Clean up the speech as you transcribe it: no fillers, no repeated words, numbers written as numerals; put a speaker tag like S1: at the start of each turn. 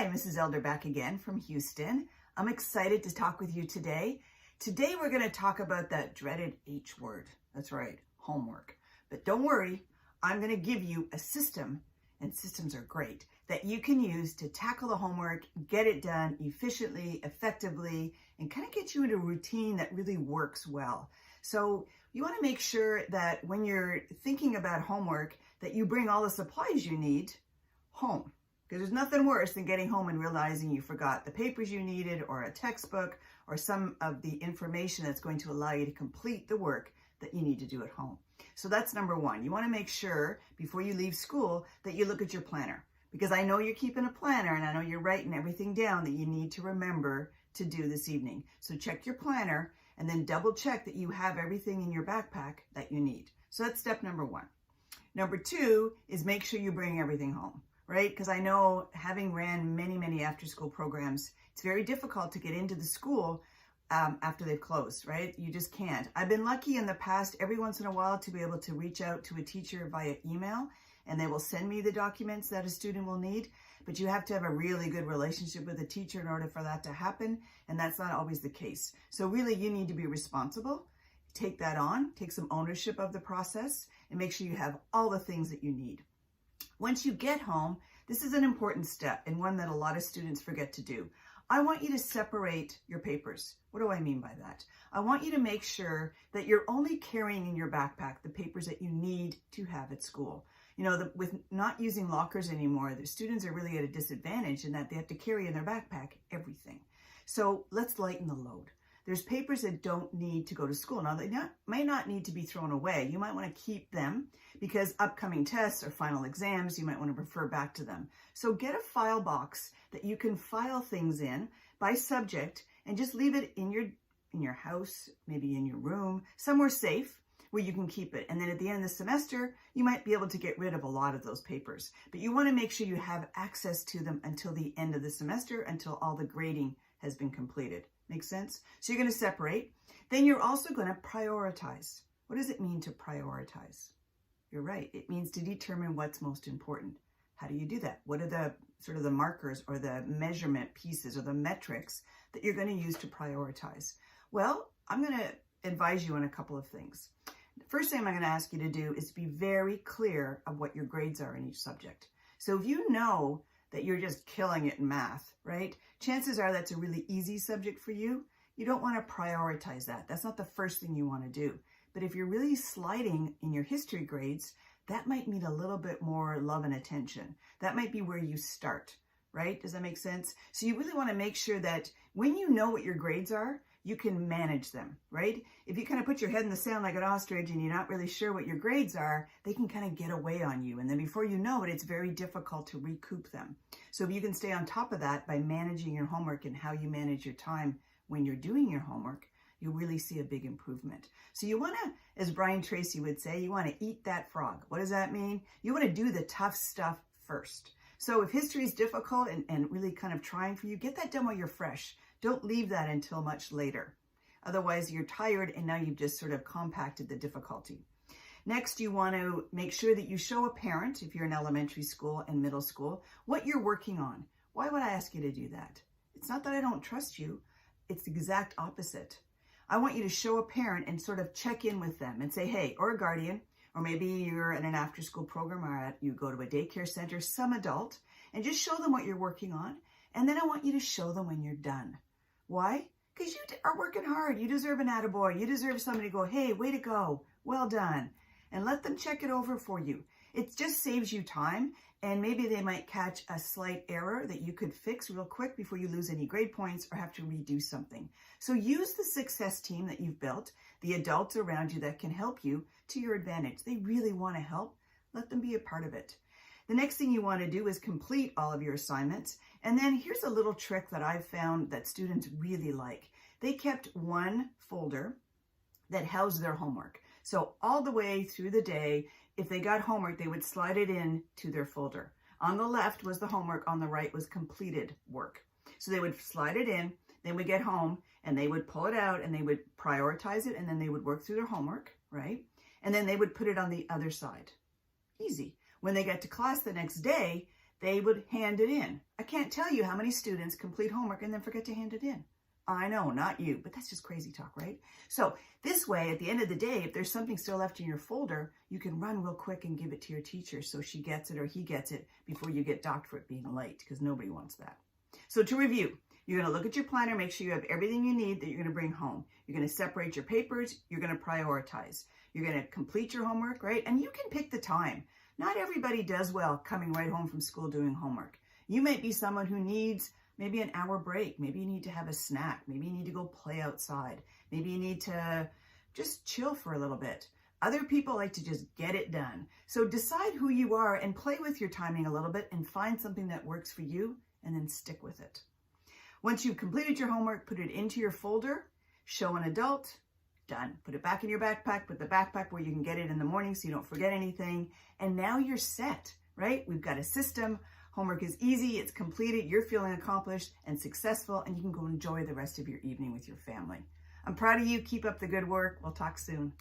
S1: Hi, Mrs. Elder back again from Houston. I'm excited to talk with you today. Today we're going to talk about that dreaded H word. That's right, homework. But don't worry, I'm going to give you a system, and systems are great, that you can use to tackle the homework, get it done efficiently, effectively, and kind of get you into a routine that really works well. So you want to make sure that when you're thinking about homework, that you bring all the supplies you need home. Because there's nothing worse than getting home and realizing you forgot the papers you needed or a textbook or some of the information that's going to allow you to complete the work that you need to do at home. So that's number one. You want to make sure before you leave school that you look at your planner. Because I know you're keeping a planner and I know you're writing everything down that you need to remember to do this evening. So check your planner and then double check that you have everything in your backpack that you need. So that's step number one. Number two is make sure you bring everything home. Right? Because I know, having ran many after-school programs, it's very difficult to get into the school after they've closed, right? You just can't. I've been lucky in the past, every once in a while, to be able to reach out to a teacher via email, and they will send me the documents that a student will need. But you have to have a really good relationship with a teacher in order for that to happen, and that's not always the case. So really, you need to be responsible. Take that on, take some ownership of the process, and make sure you have all the things that you need. Once you get home, this is an important step and one that a lot of students forget to do. I want you to separate your papers. What do I mean by that? I want you to make sure that you're only carrying in your backpack the papers that you need to have at school. You know, with not using lockers anymore, the students are really at a disadvantage in that they have to carry in their backpack everything. So let's lighten the load. There's papers that don't need to go to school. Now, they might not need to be thrown away. You might want to keep them because upcoming tests or final exams, you might want to refer back to them. So get a file box that you can file things in by subject and just leave it in your house, maybe in your room, somewhere safe where you can keep it. And then at the end of the semester, you might be able to get rid of a lot of those papers. But you want to make sure you have access to them until the end of the semester, until all the grading has been completed. Make sense? So you're going to separate. Then you're also going to prioritize. What does it mean to prioritize? You're right. It means to determine what's most important. How do you do that? What are the sort of the markers or the measurement pieces or the metrics that you're going to use to prioritize? Well, I'm going to advise you on a couple of things. The first thing I'm going to ask you to do is be very clear of what your grades are in each subject. So if you know that you're just killing it in math, right? Chances are that's a really easy subject for you. You don't want to prioritize that. That's not the first thing you want to do. But if you're really sliding in your history grades, that might need a little bit more love and attention. That might be where you start, right? Does that make sense? So you really want to make sure that when you know what your grades are, you can manage them, right? If you kind of put your head in the sand like an ostrich and you're not really sure what your grades are, they can kind of get away on you. And then before you know it, it's very difficult to recoup them. So if you can stay on top of that by managing your homework and how you manage your time when you're doing your homework, you'll really see a big improvement. So you want to, as Brian Tracy would say, you want to eat that frog. What does that mean? You want to do the tough stuff first. So if history is difficult and really kind of trying for you, get that done while you're fresh. Don't leave that until much later. Otherwise, you're tired and now you've just sort of compacted the difficulty. Next, you want to make sure that you show a parent, if you're in elementary school and middle school, what you're working on. Why would I ask you to do that? It's not that I don't trust you. It's the exact opposite. I want you to show a parent and sort of check in with them and say, hey, or a guardian, or maybe you're in an after-school program or you go to a daycare center, some adult, and just show them what you're working on. And then I want you to show them when you're done. Why? Because you are working hard. You deserve an attaboy. You deserve somebody to go, hey, way to go. Well done. And let them check it over for you. It just saves you time. And maybe they might catch a slight error that you could fix real quick before you lose any grade points or have to redo something. So use the success team that you've built, the adults around you that can help you to your advantage. They really want to help. Let them be a part of it. The next thing you want to do is complete all of your assignments. And then here's a little trick that I've found that students really like. They kept one folder that housed their homework. So all the way through the day, if they got homework, they would slide it in to their folder. On the left was the homework, on the right was completed work. So they would slide it in, then we get home, and they would pull it out, and they would prioritize it, and then they would work through their homework, right? And then they would put it on the other side. Easy. When they get to class the next day, they would hand it in. I can't tell you how many students complete homework and then forget to hand it in. I know, not you, but that's just crazy talk, right? So this way, at the end of the day, if there's something still left in your folder, you can run real quick and give it to your teacher so she gets it or he gets it before you get docked for it being late, because nobody wants that. So to review, you're going to look at your planner, make sure you have everything you need that you're going to bring home. You're going to separate your papers. You're going to prioritize. You're going to complete your homework, right? And you can pick the time. Not everybody does well coming right home from school doing homework. You might be someone who needs maybe an hour break. Maybe you need to have a snack. Maybe you need to go play outside. Maybe you need to just chill for a little bit. Other people like to just get it done. So decide who you are and play with your timing a little bit and find something that works for you and then stick with it. Once you've completed your homework, put it into your folder, show an adult, done. Put it back in your backpack, put the backpack where you can get it in the morning so you don't forget anything. And now you're set, right? We've got a system. Homework is easy, it's completed, you're feeling accomplished and successful, and you can go enjoy the rest of your evening with your family. I'm proud of you. Keep up the good work. We'll talk soon.